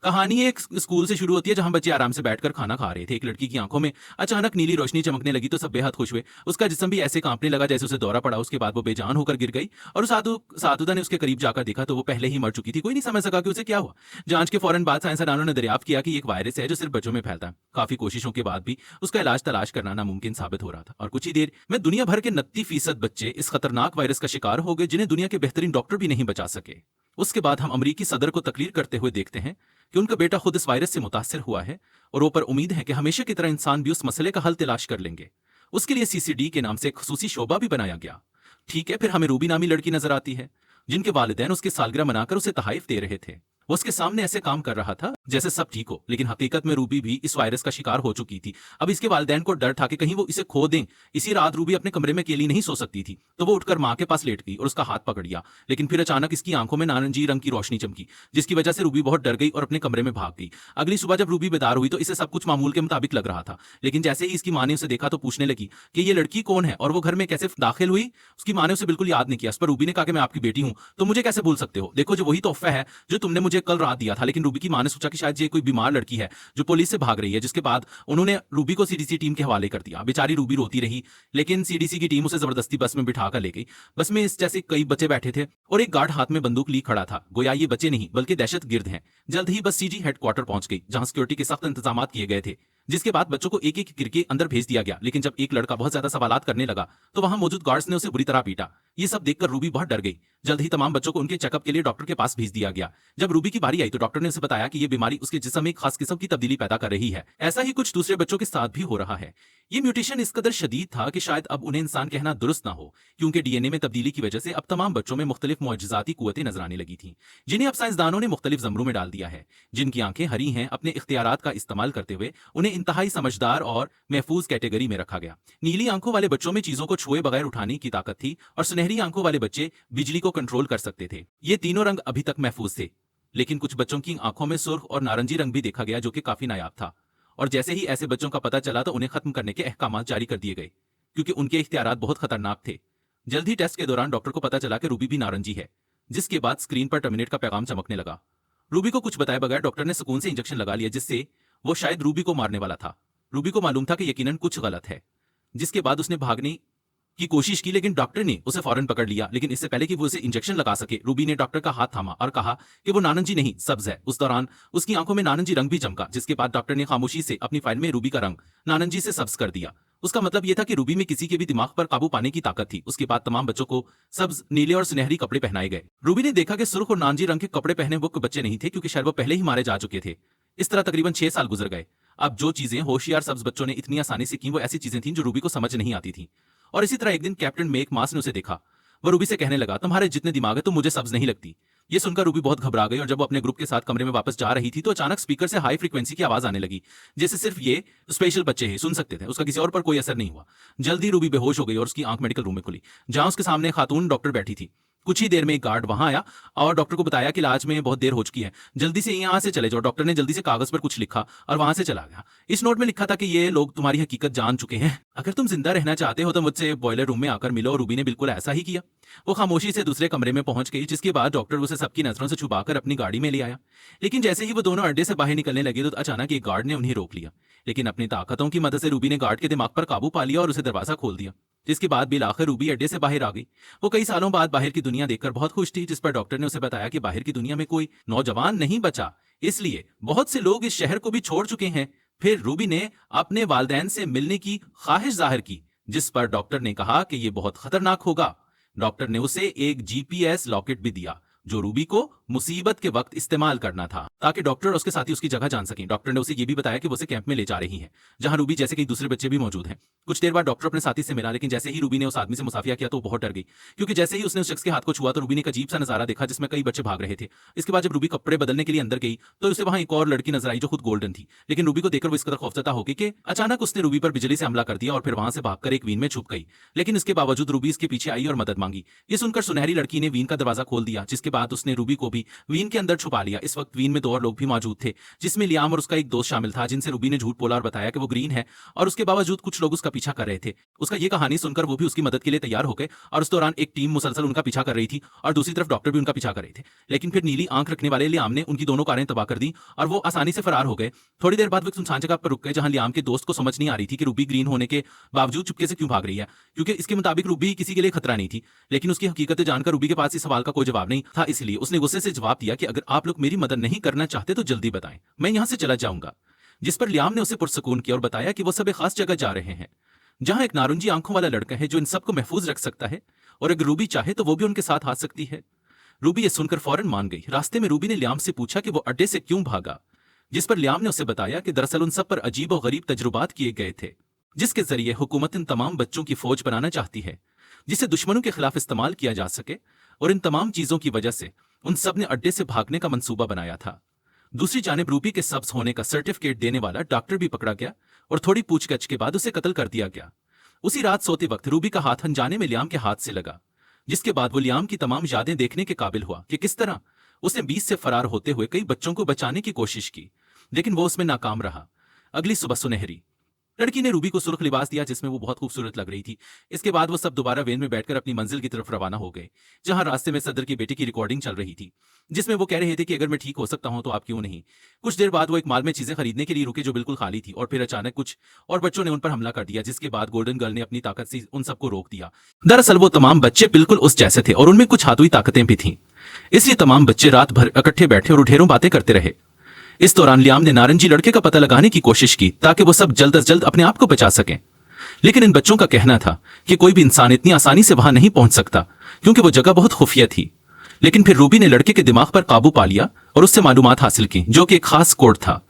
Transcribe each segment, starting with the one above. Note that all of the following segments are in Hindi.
कहानी एक स्कूल से शुरू होती है जहां बच्चे आराम से बैठकर खाना खा रहे थे। एक लड़की की आंखों में अचानक नीली रोशनी चमकने लगी तो सब बेहद खुश हुए। उसका जिस्म भी ऐसे कांपने लगा जैसे उसे दौरा पड़ा। उसके बाद वो बेजान होकर गिर गई और साधुदा ने उसके करीब जाकर देखा तो वो पहले ही मर चुकी थी। कोई नहीं समझ सका कि उसे क्या हुआ। जांच के फौरन बाद साइंसदानों ने दरियाफ्त किया कि एक वायरस है जो सिर्फ बच्चों में फैलता है। काफी कोशिशों के बाद भी उसका इलाज तलाश करना नामुमकिन साबित हो रहा था और कुछ ही देर में दुनिया भर के 29% बच्चे इस खतरनाक वायरस का शिकार हो गए जिन्हें दुनिया के बेहतरीन डॉक्टर भी नहीं बचा सके। उसके बाद हम अमरीकी सदर को तकरीर करते हुए देखते हैं कि उनका बेटा खुद इस वायरस से मुतासिर हुआ है और वो पर उम्मीद है कि हमेशा की तरह इंसान भी उस मसले का हल तलाश कर लेंगे। उसके लिए सीसीडी के नाम से एक खुसूसी शोबा भी बनाया गया। ठीक है, फिर हमें रूबी नामी लड़की नजर आती है जिनके वालिदैन उसकी सालगिरह मनाकर उसे तहाइफ दे रहे थे। वो उसके सामने ऐसे काम कर रहा था जैसे सब ठीक हो, लेकिन हकीकत में रूबी भी इस वायरस का शिकार हो चुकी थी। अब इसके वालिदैन को डर था कि कहीं वो इसे खो दें। इसी रात रूबी अपने कमरे में अकेली नहीं सो सकती थी, तो वो उठकर मां के पास लेट गई और उसका हाथ पकड़ लिया। लेकिन फिर अचानक इसकी आंखों में नारंगी रंग की रोशनी चमकी, जिसकी वजह से रूबी बहुत डर गई और अपने कमरे में भाग गई। अगली सुबह जब रूबी बेदार हुई तो इसे सब कुछ मामूल के मुताबिक लग रहा था, लेकिन जैसे ही इसकी मां ने उसे देखा तो पूछने लगी कि ये लड़की कौन है और वो घर में कैसे दाखिल हुई। उसकी मां ने उसे बिल्कुल याद नहीं किया। इस पर रूबी ने कहा कि मैं आपकी बेटी हूं, तो मुझे कैसे भूल सकते हो? देखो, जो वही तोहफा है जो तुमने मुझे कल रात दिया था। लेकिन रूबी की मां ने सोचा कि शायद ये कोई बीमार लड़की है जो पुलिस से भाग रही है, जिसके बाद उन्होंने रूबी को सीडीसी टीम के हवाले कर दिया। बेचारी रूबी रोती रही, लेकिन सीडीसी की टीम उसे जबरदस्ती बस में बिठाकर ले गई। बस में इस जैसे कई बच्चे बैठे थे और एक गार्ड हाथ में बंदूक ली खड़ा था। गोया ये बच्चे नहीं बल्कि दहशतगिर्द हैं। जल्द ही बस सीजी हेडक्वार्टर पहुंच गई जहां सिक्योरिटी के सख्त इंतजाम किए गए थे, जिसके बाद बच्चों को एक एक करके अंदर भेज दिया गया। लेकिन जब एक लड़का बहुत ज्यादा सवालात करने लगा तो वहां मौजूद गार्ड्स ने उसे बुरी तरह पीटा। ये सब देखकर रूबी बहुत डर गई। जल्द ही तमाम बच्चों को उनके चेकअप के लिए डॉक्टर के पास भेज दिया गया। जब रूबी की बारी आई तो डॉक्टर ने उसे बताया कि यह बीमारी उसके जिस्म में एक खास किस्म की तब्दीली पैदा कर रही है। ऐसा ही कुछ दूसरे बच्चों के साथ भी हो रहा है। ये म्यूटेशन इस कदर शदीद था कि शायद अब उन्हें इंसान कहना दुरुस्त ना हो, क्योंकि डीएनए में तब्दीली की वजह से अब तमाम बच्चों में मुख्तलिफ मुअजिजाती कुव्वतें नजर आने लगी थी, जिन्हें अब साइंसदानों ने मुख्तलिफ जमरों में डाल दिया है। जिनकी आंखें हरी हैं, अपने इख्तियारात का इस्तेमाल करते हुए उन्हें इंतहाई समझदार और महफूज कैटेगरी में रखा गया। नीली आंखों वाले बच्चों में चीजों को छुए बगैर उठाने की ताकत थी और सुनहरी आंखों वाले बच्चे बिजली को कंट्रोल कर सकते थे। ये तीनों रंग अभी तक महफूज थे, लेकिन कुछ बच्चों की आंखों में सुर्ख और नारंगी रंग भी देखा गया जो कि काफी नायाब था। और जैसे ही ऐसे बच्चों का पता चला तो उन्हें खत्म करने के अहकाम जारी कर दिए गए, क्योंकि उनके इख्तियारात बहुत खतरनाक थे। जल्द ही टेस्ट के दौरान डॉक्टर को पता चला कि रूबी भी नारंगी है, जिसके बाद स्क्रीन पर टर्मिनेट का पैगाम चमकने लगा। रूबी को कुछ बताए बगैर डॉक्टर ने सुकून से इंजेक्शन लगा लिया, जिससे वो शायद रूबी को मारने वाला था। रूबी को मालूम था कि यकीनन कुछ गलत है, जिसके बाद उसने भागने की कोशिश की, लेकिन डॉक्टर ने उसे फौरन पकड़ लिया। लेकिन इससे पहले कि वो उसे इंजेक्शन लगा सके, रूबी ने डॉक्टर का हाथ थामा और कहा कि वो नारंगी नहीं सब्ज है। उस दौरान उसकी आंखों में नारंगी रंग भी चमका, जिसके बाद डॉक्टर ने खामोशी से अपनी फाइल में रूबी का रंग नारंगी से सब्ज कर दिया। उसका मतलब यह था कि रूबी में किसी के भी दिमाग पर काबू पाने की ताकत थी। उसके बाद तमाम बच्चों को सब्ज, नीले और सुनहरी कपड़े पहनाए गए। रूबी ने देखा कि सुर्ख और नारंगी रंग के कपड़े पहने वो बच्चे नहीं थे, क्योंकि शायद वो पहले ही मारे जा चुके थे। इस तरह तकरीबन 6 साल गुजर गए। अब जो चीजें होशियार सब्ज बच्चों ने इतनी आसानी से की, वो ऐसी चीजें थीं जो रूबी को समझ नहीं आती थी। और इसी तरह एक दिन कैप्टन मेक मास ने उसे देखा। वो रूबी से कहने लगा, तुम्हारे जितने दिमाग है तुम मुझे सब्ज नहीं लगती। ये सुनकर रूबी बहुत घबरा गई और जब वो अपने ग्रुप के साथ कमरे में वापस जा रही थी तो अचानक स्पीकर से हाई फ्रीक्वेंसी की आवाज आने लगी, जैसे सिर्फ ये स्पेशल बच्चे ही सुन सकते थे। उसका किसी और पर कोई असर नहीं हुआ। जल्दी रूबी बेहोश हो गई और उसकी आंख मेडिकल रूम में खुली, जहां उसके सामने खातून डॉक्टर बैठी थी। कुछ ही देर में एक गार्ड वहां आया और डॉक्टर को बताया कि इलाज में बहुत देर हो चुकी है, जल्दी से यहाँ से चले जाओ। डॉक्टर ने जल्दी से कागज पर कुछ लिखा और वहां से चला गया। इस नोट में लिखा था कि ये लोग तुम्हारी हकीकत जान चुके हैं। अगर तुम जिंदा रहना चाहते हो तो मुझसे बॉयलर रूम में आकर मिलो। और रूबी ने बिल्कुल ऐसा ही किया। वो खामोशी से दूसरे कमरे में पहुंच गई, जिसके बाद डॉक्टर उसे सबकी नजरों से छुपाकर अपनी गाड़ी में ले आया। लेकिन जैसे ही वो दोनों अड्डे से बाहर निकलने लगे तो अचानक एक गार्ड ने उन्हें रोक लिया। लेकिन अपनी ताकतों की मदद से रूबी ने गार्ड के दिमाग पर काबू पा लिया और उसे दरवाजा खोल दिया, जिसके बाद बिल आखिर रूबी अड्डे से बाहर आ गई। वो कई सालों बाद बाहर की दुनिया देखकर बहुत खुश थी, जिस पर डॉक्टर ने उसे बताया कि बाहर की दुनिया में कोई नौजवान नहीं बचा, इसलिए बहुत से लोग इस शहर को भी छोड़ चुके हैं। फिर रूबी ने अपने वालिदैन से मिलने की ख्वाहिश जाहिर की, जिस पर डॉक्टर ने कहा कि यह बहुत खतरनाक होगा। डॉक्टर ने उसे एक जीपीएस लॉकेट भी दिया जो रूबी को मुसीबत के वक्त इस्तेमाल करना था, ताकि डॉक्टर और उसके साथी उसकी जगह जान सकें। डॉक्टर ने उसे यह भी बताया कि वो उसे कैंप में ले जा रही हैं, जहां रूबी जैसे कई दूसरे बच्चे भी मौजूद हैं। कुछ देर बाद डॉक्टर अपने साथी से मिला, लेकिन जैसे ही रूबी ने उस आदमी से मुसाफिया किया तो वो बहुत डर गई, क्योंकि जैसे ही उसने उस शख्स के हाथ को छुआ तो रूबी ने एक अजीब सा नजारा देखा, जिसमें कई बच्चे भाग रहे थे। इसके बाद जब रूबी कपड़े बदलने के लिए अंदर गई तो उसे वहां एक और लड़की नजर आई जो खुद गोल्डन थी। लेकिन रूबी को देखकर वो इस कदर खौफजदा हो गई कि अचानक उसने रूबी पर बिजली से हमला कर दिया और फिर वहां से भागकर एक वीन में छुप गई। लेकिन इसके बावजूद रूबी इसके पीछे आई और मदद मांगी। ये सुनकर सुनहरी लड़की ने वीन का दरवाजा खोल दिया, जिसके बाद उसने रूबी को भी वीन के अंदर छुपा लिया। इस वक्त वीन में 2 और लोग भी मौजूद थे, जिसमें लियाम और उसका एक दोस्त शामिल था, जिनसे रूबी ने झूठ बोला और बताया कि वो ग्रीन है, और उसके बावजूद कुछ लोग उसका पीछा कर रहे थे। उसका ये कहानी सुनकर वो भी उसकी मदद के लिए तैयार हो गए, और उस दौरान एक टीम मुसलसल उनका पीछा कर रही थी और दूसरी तरफ डॉक्टर भी उनका पीछा कर रहे थे। लेकिन फिर नीली आंख रखने वाले लियाम ने उनकी दोनों कारें तबाह कर दी और वो आसानी से फरार हो गए। थोड़ी देर बाद वो एक सुनसान जगह पर रुक गए, जहां लियाम के दोस्त को समझ नहीं आ रही थी कि रूबी ग्रीन होने के बावजूद चुपके से क्यों भाग रही है, क्योंकि इसके मुताबिक रूबी किसी के लिए खतरा नहीं थी। लेकिन उसकी हकीकत जानकर रूबी के पास इस सवाल का कोई जवाब नहीं था, इसलिए उसने गुस्से से जवाब दिया कि अगर आप लोग मेरी मदद नहीं करना चाहते तो जल्दी बताएं, मैं यहां से चला जाऊंगा। जिस पर लियाम ने उसे पुरसकून किया और बताया कि वो सब एक खास जगह जा रहे हैं, जहां एक नारंगी आंखों वाला लड़का है जो इन सबको महफूज रख सकता है, और अगर रूबी चाहे तो वो भी उनके साथ आ सकती है। रूबी ये सुनकर फौरन मान गई। रास्ते में रूबी ने लियाम से पूछा कि वो अड्डे से क्यों भागा, जिस पर लियाम ने उसे बताया कि दरअसल उन सब पर अजीब और गरीब तजुर्बात किए गए थे, जिसके जरिए हुकूमत इन तमाम बच्चों की फौज बनाना चाहती है, जिसे दुश्मनों के खिलाफ इस्तेमाल किया जा सके, और इन तमाम चीजों की वजह से उन सब ने अड्डे से भागने का मंसूबा बनाया था। दूसरी जानिब रूबी के सब्ज होने का सर्टिफिकेट देने वाला डॉक्टर भी पकड़ा गया और थोड़ी पूछगछ के बाद उसे कत्ल कर दिया गया। उसी रात सोते वक्त रूबी का हाथ अनजाने में लियाम के हाथ से लगा, जिसके बाद वो लियाम की तमाम यादें देखने के काबिल हुआ कि किस तरह उसने बीच से फरार होते हुए कई बच्चों को बचाने की कोशिश की, लेकिन वो उसमें नाकाम रहा। अगली सुबह सुनहरी लड़की ने रूबी को सुर्ख लिबास दिया, जिसमें वो बहुत खूबसूरत लग रही थी। इसके बाद वो सब दोबारा वेन में बैठकर अपनी मंजिल की तरफ रवाना हो गए, जहां रास्ते में सदर की बेटी की रिकॉर्डिंग चल रही थी, जिसमें वो कह रहे थे कि अगर मैं ठीक हो सकता हूं तो आप क्यों नहीं। कुछ देर बाद वो एक मॉल में चीजें खरीदने के लिए रुके जो बिल्कुल खाली थी, और फिर अचानक कुछ और बच्चों ने उन पर हमला कर दिया, जिसके बाद गोल्डन गर्ल ने अपनी ताकत से उन सबको रोक दिया। दरअसल वो तमाम बच्चे बिल्कुल उस जैसे थे और उनमें कुछ हाथुई ताकतें भी थीं, इसलिए तमाम बच्चे रात भर इकट्ठे बैठे और ढेरों बातें करते रहे। इस दौरान लियाम ने नारंगी लड़के का पता लगाने की कोशिश की ताकि वो सब जल्द से जल्द अपने आप को बचा सकें, लेकिन इन बच्चों का कहना था कि कोई भी इंसान इतनी आसानी से वहां नहीं पहुंच सकता, क्योंकि वो जगह बहुत खुफिया थी। लेकिन फिर रूबी ने लड़के के दिमाग पर काबू पा लिया और उससे मालूमात हासिल की, जो कि एक खास कोड था,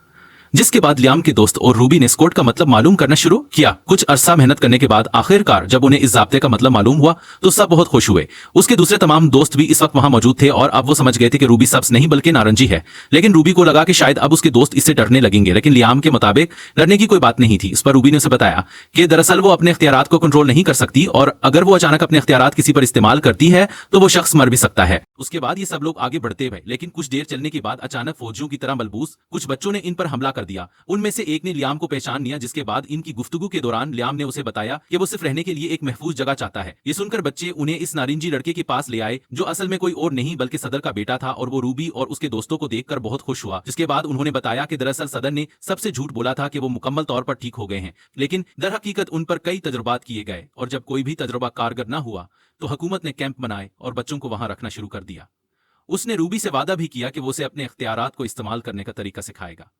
जिसके बाद लियाम के दोस्त और रूबी ने इस कोड का मतलब मालूम करना शुरू किया। कुछ अरसा मेहनत करने के बाद आखिरकार जब उन्हें इस ज़ाब्ते का मतलब मालूम हुआ तो सब बहुत खुश हुए। उसके दूसरे तमाम दोस्त भी इस वक्त वहां मौजूद थे और अब वो समझ गए थे कि रूबी सब्ज नहीं बल्कि नारंगी है। लेकिन रूबी को लगा कि शायद अब उसके दोस्त इससे डरने लगेंगे, लेकिन लियाम के मुताबिक डरने की कोई बात नहीं थी। इस पर रूबी ने उसे बताया कि दरअसल वो अपने इख्तियारात को कंट्रोल नहीं कर सकती, और अगर वो अचानक अपने इख्तियारात किसी पर इस्तेमाल करती है तो वो शख्स मर भी सकता है। उसके बाद ये सब लोग आगे बढ़ते गए, लेकिन कुछ देर चलने के बाद अचानक फौजियों की तरह मलबूस कुछ बच्चों ने इन पर हमला कर दिया। उनमें से एक ने लियाम को पहचान लिया, जिसके बाद इनकी गुफ्तगू के दौरान लियाम ने उसे बताया कि वो सिर्फ रहने के लिए एक महफूज जगह चाहता है। ये सुनकर बच्चे उन्हें इस नारंगी लड़के के पास ले आए, जो असल में कोई और नहीं बल्कि सदर का बेटा था, और वो रूबी और उसके दोस्तों को देखकर बहुत खुश हुआ। जिसके बाद उन्होंने बताया कि दरअसल सदर ने सबसे झूठ बोला था कि वो मुकम्मल तौर पर ठीक हो गए हैं, लेकिन दर हकीकत उन पर कई तजुर्बात किए गए, और जब कोई भी तजुर्बा कारगर न हुआ तो हुकूमत ने कैंप बनाए और बच्चों को वहां रखना शुरू कर दिया। उसने रूबी से वादा भी किया कि वो उसे अपने इख्तियारात को इस्तेमाल करने का तरीका सिखाएगा।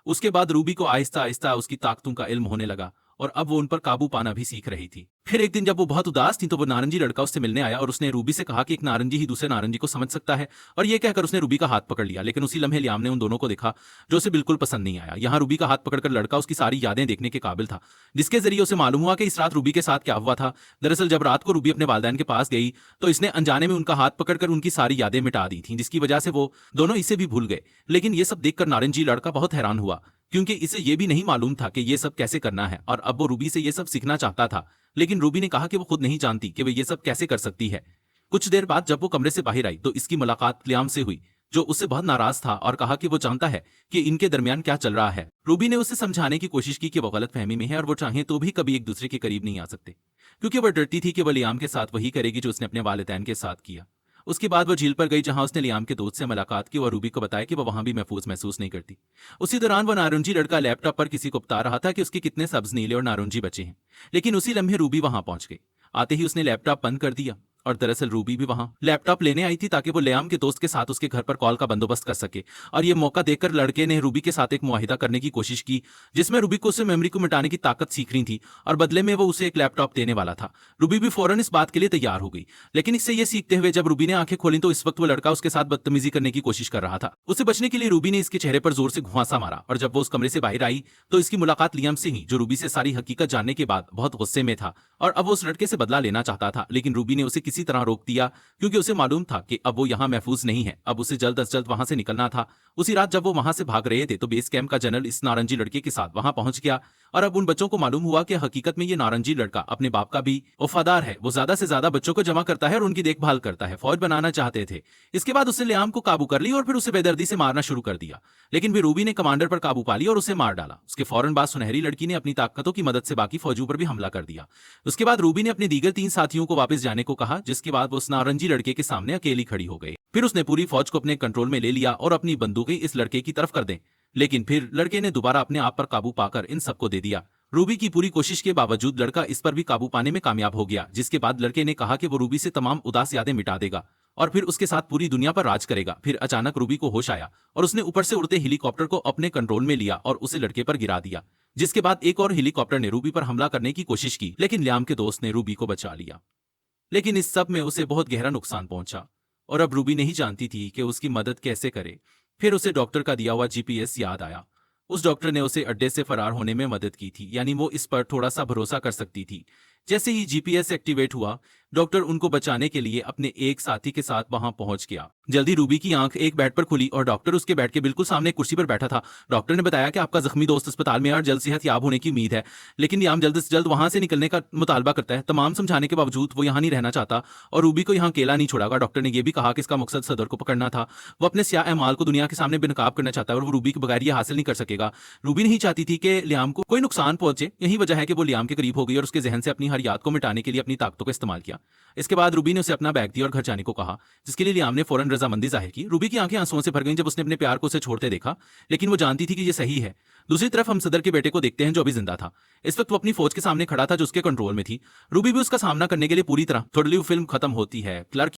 उसके बाद रूबी को आहिस्ता आहिस्ता उसकी ताकतों का इल्म होने लगा, और अब वो उन पर काबू पाना भी सीख रही थी। फिर एक दिन जब वो बहुत उदास थी तो वो नारंगी लड़का उससे मिलने आया, और उसने रूबी से कहा कि एक नारंगी ही दूसरे नारंगी को समझ सकता है, और ये कहकर उसने रूबी का हाथ पकड़ लिया। लेकिन उसी लम्हे लियाम ने उन दोनों को देखा, जो उसे बिल्कुल पसंद नहीं आया। यहाँ रूबी का हाथ पकड़कर लड़का उसकी सारी यादें देखने के काबिल था, जिसके जरिए उसे मालूम हुआ कि इस रात रूबी के साथ क्या हुआ था। दरअसल जब रात को रूबी अपने वालिदैन के पास गई तो इसने अनजाने में उनका हाथ पकड़कर उनकी सारी यादें मिटा दी थी, जिसकी वजह से वो दोनों इसे भी भूल गए। लेकिन ये सब देखकर नारंगी लड़का बहुत हैरान हुआ, क्योंकि इसे ये भी नहीं मालूम था कि ये सब कैसे करना है, और अब वो रूबी से ये सब सीखना चाहता था। लेकिन रूबी ने कहा कि वो खुद नहीं जानती कि वो ये सब कैसे कर सकती है। कुछ देर बाद जब वो कमरे से बाहर आई तो इसकी मुलाकात लियाम से हुई, जो उससे बहुत नाराज था और कहा कि वो जानता है कि इनके दरमियान क्या चल रहा है। रूबी ने उसे समझाने की कोशिश की कि वो गलत फहमी में है और वो चाहे तो भी कभी एक दूसरे के करीब नहीं आ सकते, क्योंकि वो डरती थी कि वो लियाम के साथ वही करेगी जो उसने अपने वालिदैन के साथ किया। उसके बाद वो झील पर गई, जहां उसने लियाम के दोस्त से मुलाकात की और रूबी को बताया कि वो वहां भी महफूज महसूस नहीं करती। उसी दौरान वो नारंगी लड़का लैपटॉप पर किसी को बता रहा था कि उसके कितने सब्ज, नीले और नारंगी बचे हैं। लेकिन उसी लम्हे रूबी वहां पहुंच गई। आते ही उसने लैपटॉप बंद कर दिया, और दरअसल रूबी भी वहां लैपटॉप लेने आई थी ताकि वो लियाम के दोस्त के साथ उसके घर पर कॉल का बंदोबस्त कर सके। और ये मौका देखकर लड़के ने रूबी के साथ एक मुआहिदा करने की कोशिश की, जिसमें रूबी को उसे मेमोरी को मिटाने की ताकत सीखनी थी, और बदले में वो उसे एक लैपटॉप देने वाला था। रूबी भी फौरन इस बात के लिए तैयार हो गई, लेकिन इससे ये सीखते हुए जब रूबी ने आंखें खोली तो इस वक्त वो लड़का उसके साथ बदतमीजी करने की कोशिश कर रहा था। उसे बचने के लिए रूबी ने इसके चेहरे पर जोर से घुमासा मारा, और जब वो उस कमरे से बाहर आई तो इसकी मुलाकात लियाम से ही, जो रूबी से सारी हकीकत जानने के बाद बहुत गुस्से में था, और अब वो उस लड़के से बदला लेना चाहता था। लेकिन रूबी ने उसे किसी तरह रोक दिया, क्योंकि उसे मालूम था कि अब वो यहाँ महफूज नहीं है। अब उसे जल्द अज जल्द वहां से निकलना था। उसी रात जब वो वहां से भाग रहे थे तो बेस कैंप का जनरल इस नारंगी लड़के के साथ वहां पहुंच गया, और अब उन बच्चों को मालूम हुआ कि हकीकत में ये नारंगी लड़का अपने बाप का भी वफादार है। वो ज्यादा से ज्यादा बच्चों को जमा करता है और उनकी देखभाल करता है। फौज बनाना चाहते थे। इसके बाद उसने लियाम को काबू कर ली और फिर उसे बेदर्दी से मारना शुरू कर दिया, लेकिन फिर रूबी ने कमांडर पर काबू पा लिया और उसे मार डाला। उसके फौरन बाद सुनहरी लड़की ने अपनी ताकतों की मदद से बाकी फौजियों पर भी हमला कर दिया। उसके बाद रूबी ने अपने दीगर 3 साथियों को वापस जाने को कहा, जिसके बाद वो उस नारंगी लड़के के सामने अकेली खड़ी हो गई। फिर उसने पूरी फौज को अपने कंट्रोल में ले लिया और अपनी बंदूकें इस लड़के की तरफ कर दें, लेकिन फिर लड़के ने दोबारा अपने आप पर काबू पाकर इन सबको दे दिया। रूबी की पूरी कोशिश के बावजूद लड़का इस पर भी काबू पाने में कामयाब हो गया, जिसके बाद लड़के ने कहा कि वो रूबी से तमाम उदास यादें मिटा देगा और फिर उसके साथ पूरी दुनिया पर राज करेगा। फिर अचानक रूबी को होश आया और उसने ऊपर से उड़ते हेलीकॉप्टर को अपने कंट्रोल में लिया और उसे लड़के पर गिरा दिया, जिसके बाद एक और हेलीकॉप्टर ने रूबी पर हमला करने की कोशिश की, लेकिन लियाम के दोस्त ने रूबी को बचा लिया। लेकिन इस सब में उसे बहुत गहरा नुकसान पहुंचा और अब रूबी नहीं जानती थी कि उसकी मदद कैसे करे। फिर उसे डॉक्टर का दिया हुआ जीपीएस याद आया। उस डॉक्टर ने उसे अड्डे से फरार होने में मदद की थी, यानी वो इस पर थोड़ा सा भरोसा कर सकती थी। जैसे ही जीपीएस एक्टिवेट हुआ, डॉक्टर उनको बचाने के लिए अपने एक साथी के साथ वहां पहुंच गया। जल्दी रूबी की आंख एक बेड पर खुली और डॉक्टर उसके बेड के बिल्कुल सामने एक कुर्सी पर बैठा था। डॉक्टर ने बताया कि आपका जख्मी दोस्त अस्पताल में और जल्द सेहत याब होने की उम्मीद है, लेकिन लियाम जल्द से जल्द वहां से निकलने का मुतालबा करता है। तमाम समझाने के बावजूद वो यहाँ नहीं रहना चाहता और रूबी को यहाँ अकेला नहीं छोड़ागा। डॉक्टर ने यह भी कहा कि इसका मकसद सदर को पकड़ना था। वो अपने स्याह अमाल को दुनिया के सामने बेनकाब करना चाहता है और वो रूबी के बगैर ये हासिल नहीं कर सकेगा। रूबी नहीं चाहती थी कि लियाम को कोई नुकसान पहुंचे। यही वजह है कि वो लियाम के करीब हो गई और उसके जहन से अपनी हर याद को मिटाने के लिए अपनी ताकतों का इस्तेमाल किया। इसके बाद रूबी ने उसे अपना बैग दिया और घर जाने को कहा, जिसके लिए लियाम ने फौरन रजामंदी जाहिर की। रूबी की आंखें आंसुओं से भर गईं जब उसने अपने प्यार को उसे छोड़ते देखा, लेकिन वो जानती थी कि ये सही है। दूसरी तरफ हम सदर के बेटे को देखते हैं जो अभी जिंदा था। इस वक्त वो अपनी फौज के सामने खड़ा था जो उसके कंट्रोल में थी। रूबी भी उसका सामना करने के लिए पूरी तरह। थोड़ी फिल्म खत्म होती है। क्लर्क